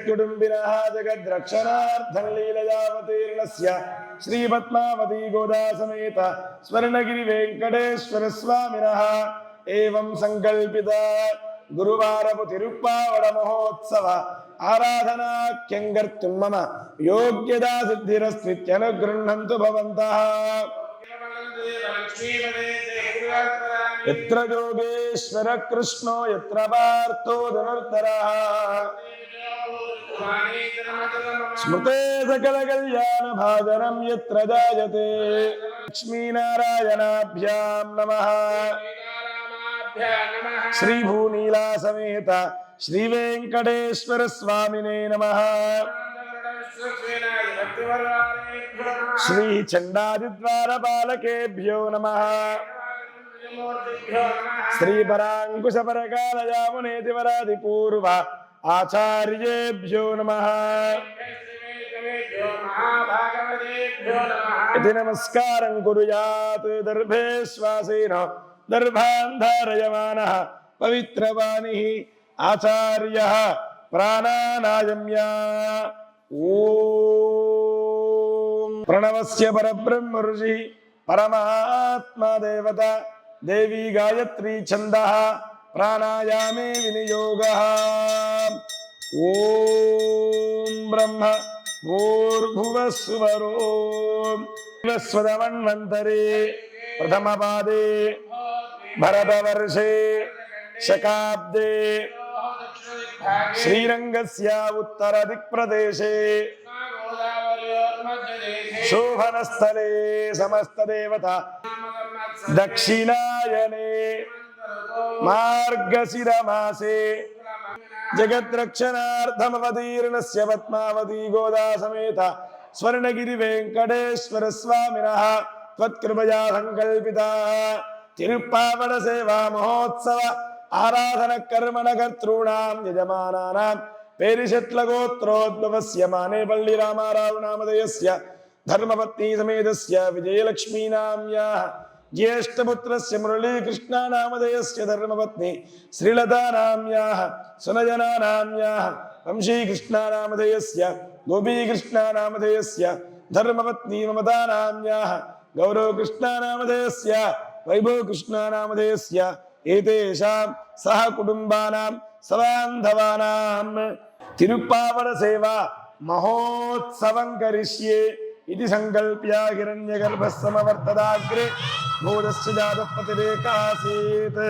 जगत्कुटुम्बिनः जगद्रक्षणार्थं लीलयावतीर्णस्य श्रीपद्मावती गोदा समेत स्वर्णगिरि वेंकटेश्वर स्वामिनः एवं संकल्पिता गुरुवारपु तिरुप्पावड महोत्सव आराधनाख्यं मम योग्यता सिद्धिरस्त्वित्यनुगृह्णन्तु भवन्तः। यत्र योगेश्वर कृष्णो यत्र पार्थो धनुर्धरः स्मृते सकल कल्याण भाजनम यत्र जायते लक्ष्मीनारायणाभ्यां नमः। श्री भूनीला समेत श्री वेंकटेश्वर स्वामिने नमः। श्री चंडादिद्वारपालकेभ्यो नमः। श्री परांकुश परकालयामुनेति वरादिपूर्व आचार्येभ्यो नमः। इति नमस्कारं कुर्यात् दर्भेश्वासेन दर्भान् धारयमानः पवित्रवाणिः आचार्यः प्राणानायम्य। ओम प्रणवस्य परब्रह्म ऋषि परमात्मा देवता देवी गायत्री छन्दः प्राणायामे विनियोगः। ओम ब्रह्म भूर्भुवः सुवरो स्वदमन्वन्तरे प्रथमपादे भरतवर्षे शकाब्दे श्रीरंगस्य उत्तरदिक्प्रदेशे शोभनस्थले समस्तदेवता दक्षिणायने मार्गशिरमासे जगद्रक्षणार्थमवतीर्णस्य पद्मावती गोदा समेत स्वर्णगिरि वेंकटेश्वर स्वामिनः त्वत्कृपया संकल्पिता तिरुप्पावड सेवा महोत्सव आराधन कर्मण कर्तॄणां यजमानानां पेरिशट्ल गोत्रोद्भवस्य मानेपल्ली रामाराव नामधेयस्य धर्मपत्नी समेतस्य विजयलक्ष्मी नाम्याः ज्येष्ठपुत्रस्य मुरलीकृष्णा नामधेयस्य धर्मपत्नी श्रीलता नाम्याः सुनयना नाम्याः वंशीकृष्णा नामधेयस्य गोपीकृष्णा नामधेयस्य धर्मपत्नी ममता नाम्याः गौरवकृष्णा नामधेयस्य वैभवकृष्णा नामधेयस्य एतेषां सह कुटुंबानां सबान्धवानां तिरुप्पावड सेवा महोत्सवं करिष्ये इति संकल्प्य हिरण्यगर्भः समवर्तदाग्रे भूतस्य जातः पतिरेकासीत्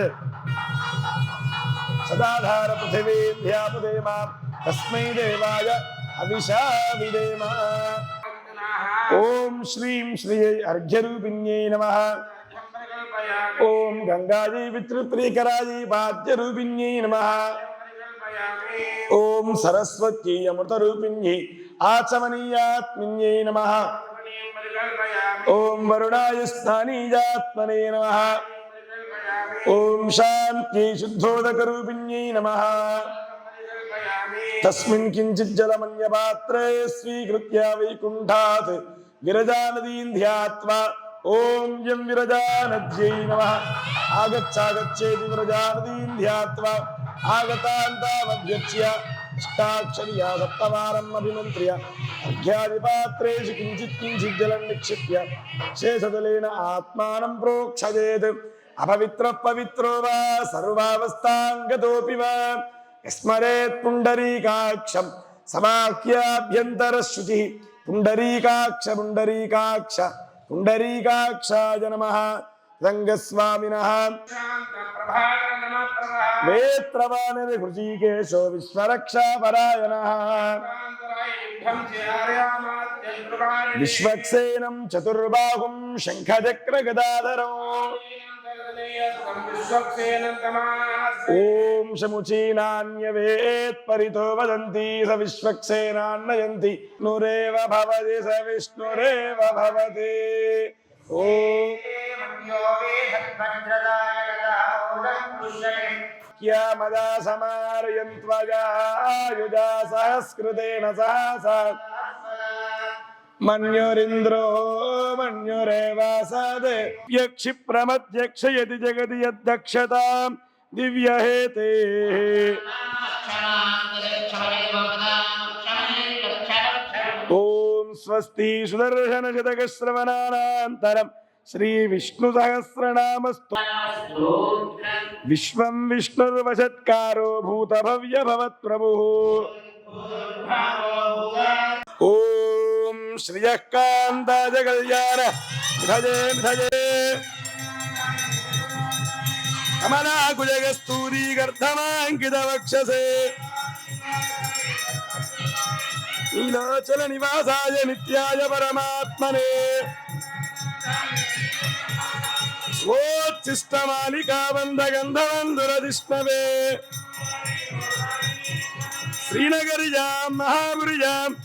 सदाधार पृथिवीभ्यापदेमा तस्मै देवाय हविषा विदेम। ओम श्रीं श्रियै अर्घ्यरूपिण्यै नमः। ओम गंगाजी पितृप्रियकराजी पाद्यरूपिण्यै नमः। ओम सरस्वती अमृतरूपिण्यै आचमनीयात्मन्यै नमः। ओम वरुणाय स्थानीयात्मने नमः। ओम शांति शुद्धोदकरूपिण्यै नमः। तस्मिन् किंचित् जलमन्यपात्रे स्वीकृत्य वैकुण्ठात् विरजानदीं ध्यात्वा ओम यं विरजानद्यै नमः आगच्छागच्छेति विरजानदीं ध्यात्वा आगतान्तावभ्यर्च्य अष्टाक्षर्या सप्तवारम् अभिमन्त्र्य अर्घ्यादिपात्रेषु किञ्चित् जलं निक्षिप्य शेषजलेन आत्मानं प्रोक्षयेत्। अपवित्रः पवित्रो वा सर्वावस्थां गतोऽपि वा स्मरेत् पुण्डरीकाक्षं समाख्याभ्यन्तरश्रुतिः पुण्डरीकाक्ष पुण्डरीकाक्ष पुण्डरीकाक्षाय नमः। रंगस्वामिनः वेत्रवानिधि हृषीकेशो विश्वरक्षापरायणः विश्वक्सेनं चतुर्बाहुं शङ्खचक्रगदाधरौ ओम शमुचीनान्यवेत् परितो वदन्ति स विश्वक्सेनान्नयन्ति नुरेव भवति स विष्णुरेव भवति। ओम क्या मदा समारयन्त्वजा युजा सहस्कृतेन सहसा मन्युरिन्द्रो मन्युरेवासादे यक्षिप्रमध्यक्षयति जगति दिव्यहेते स्वस्ति सुदर्शन शतक श्रवणानन्तरं श्री विष्णु सहस्रनामस्तु विश्वं विष्णुर्वशत्कारो भूत भव्य भवत् प्रभुः ओम श्रियः कान्ताय कल्याण धजे धजे कमलाकुजगस्तूरी गर्धमाङ्कित वक्षसे नीलाचल निवासाय नित्याय परमात्मने स्वोच्छिष्टमालिका बन्धगन्धवन्धुरधिष्णवे श्रीनगरिजां महापुरिजां